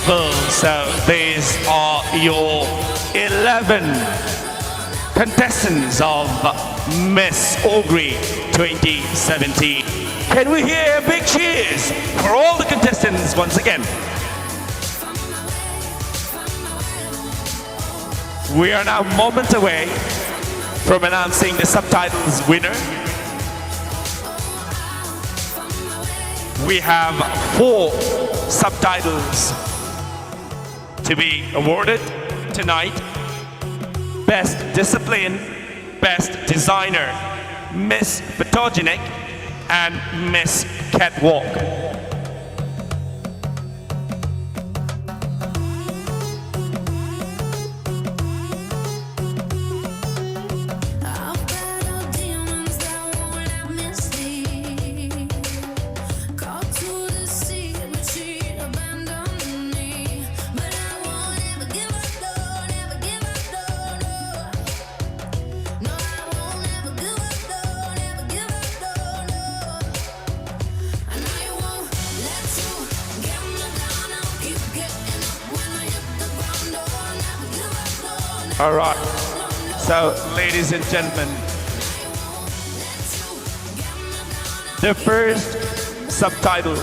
people. So these are your 11 contestants of Miss Ogre 2017. Can we hear big cheers for all the contestants once again? We are now moments away from announcing the subtitles winner. We have 4 subtitles to be awarded tonight. Best Discipline, Best Designer, Miss Photogenic, and Miss Catwalk. All right, so ladies and gentlemen, the first subtitle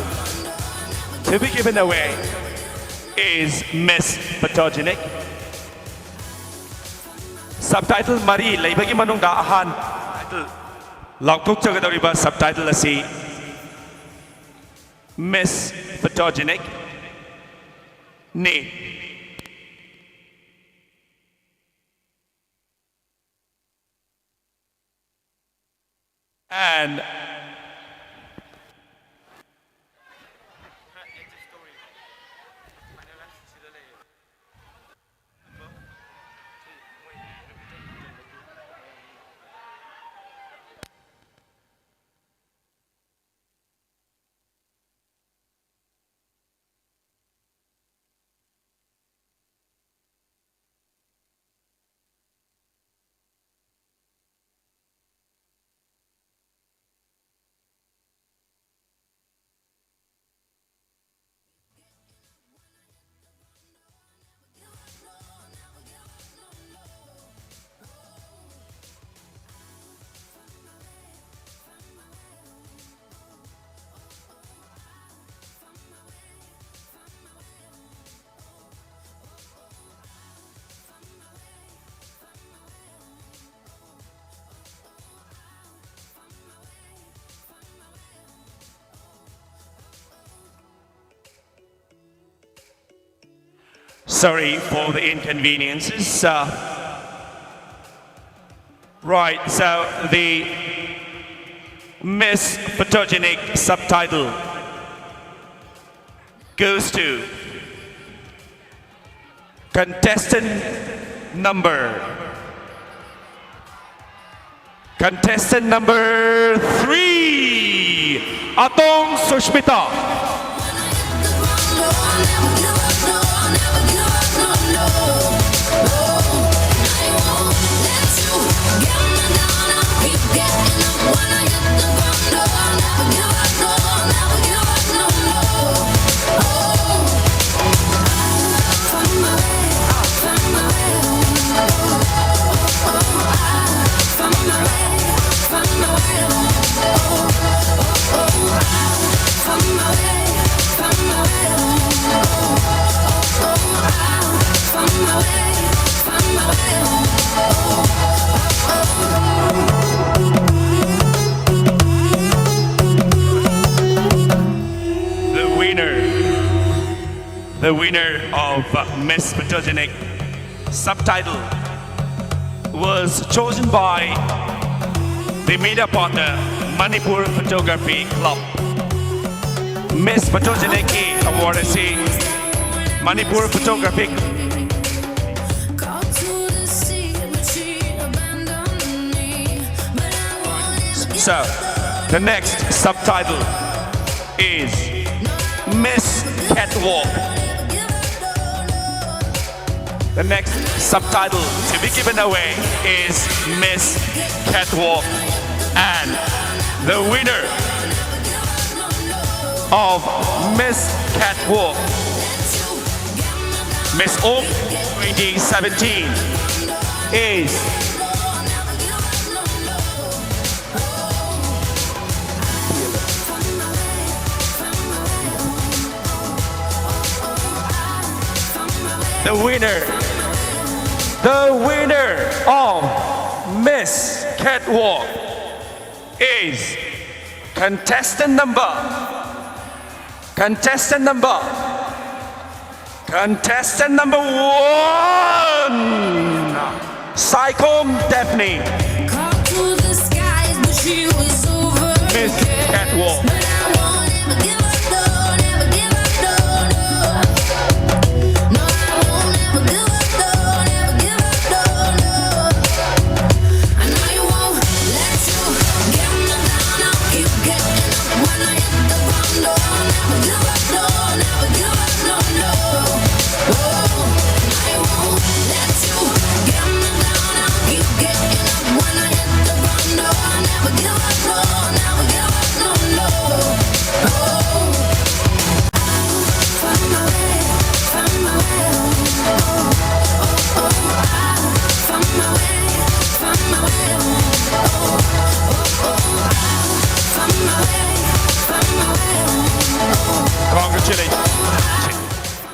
to be given away is Miss Photogenic. Subtitle Mari Laibagi Manungda Ahan title Lagtuk Chagadoriba subtitle asi Miss Photogenic ni. And sorry for the inconveniences. Right, so the Miss Photogenic subtitle goes to contestant number 3, Atong Sushmita. The winner of Miss Photogenic subtitle was chosen by the media partner Manipur Photography Club. Miss Photogenic award si Manipur Photography. So the next subtitle is Miss Catwalk. The next subtitle to be given away is Miss Catwalk, and the winner of Miss Catwalk Miss Oak 2017 is the winner of Miss Catwalk is contestant number 1, Psychom Daphne, Miss Catwalk.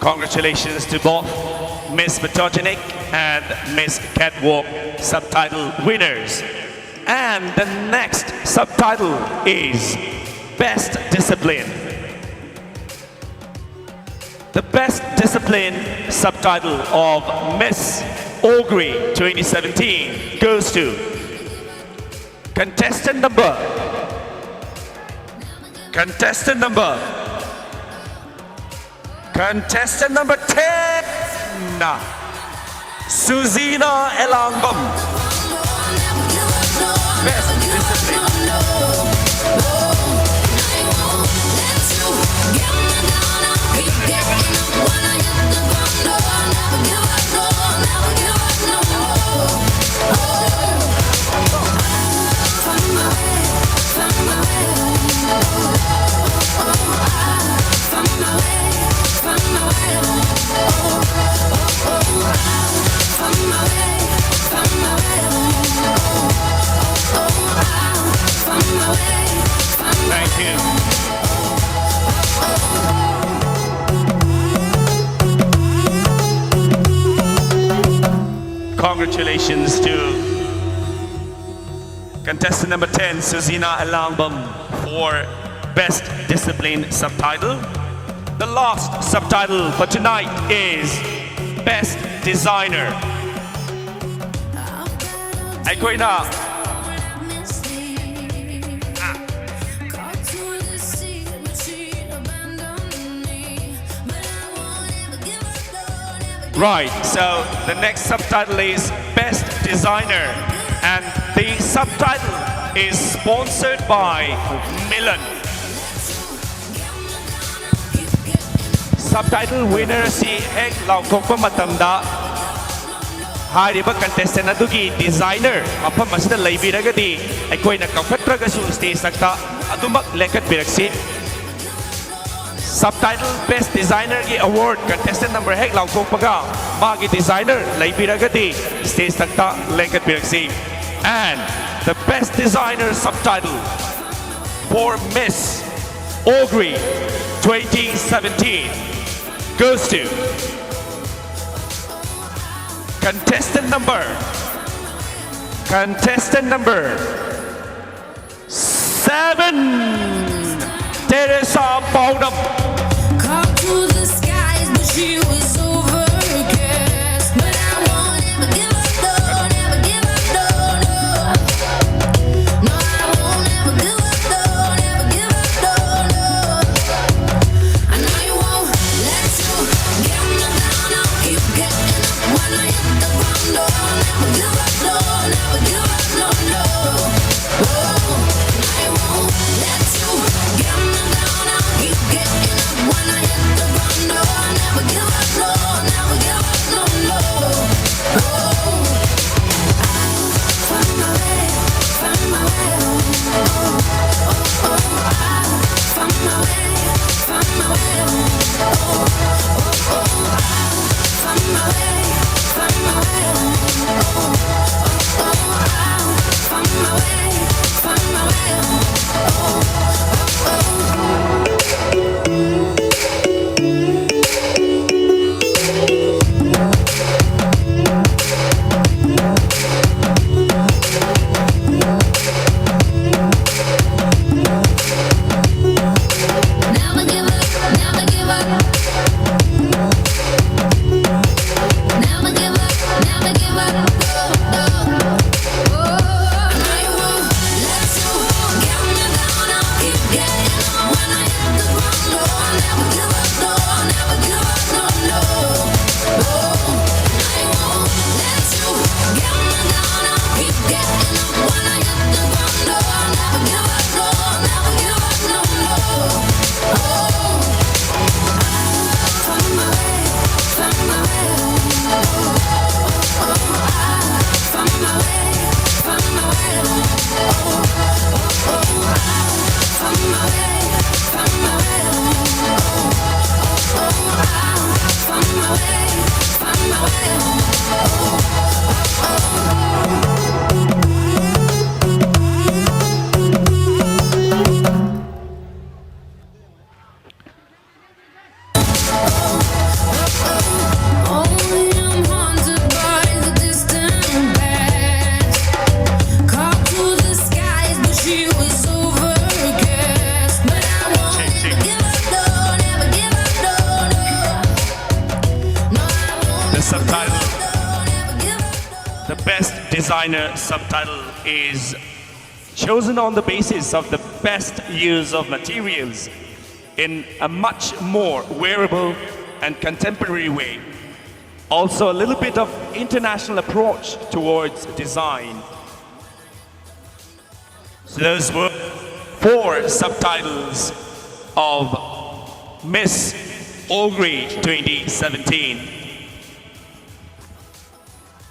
Congratulations to both Miss Photogenic and Miss Catwalk subtitle winners. And the next subtitle is Best Discipline. The Best Discipline subtitle of Miss Ogre 2017 goes to contestant number 10, Suzina Elangbam. Best Discipline. Thank you. Congratulations to contestant number 10, Suzina Elangbam, for Best Discipline subtitle. The last subtitle for tonight is Best Designer. Aikoina Right, so the next subtitle is Best Designer, and the subtitle is sponsored by Milan. Subtitle winner si Hek Laukokpa Matamda Hariba contestant adugi designer mafam asida laibiragadi aikoina kafatragasu stage sakta adumak lekat biraksi. Subtitle Best Designer ki award contestant number Hek Laukokpaga magi designer laibiragadi stage sakta lekat biraksi. And the Best Designer subtitle for Miss Ogre 2017 goes to contestant number 7, Teresa Baudam. Caught to the skies, but she was overcast. But I won't ever give up, no, never give up, no, no. No, I won't ever give up, no, never give up, no, no. I know you won't let you get me down. I'll keep getting up when I hit the ground. No, never give up, no, never give up, no, no. Oh, I won't let you get me down. I'll keep getting up when I hit the ground. No, I never give up. designer subtitle is chosen on the basis of the best use of materials in a much more wearable and contemporary way. Also a little bit of international approach towards design. So those were 4 subtitles of Miss Ogre 2017.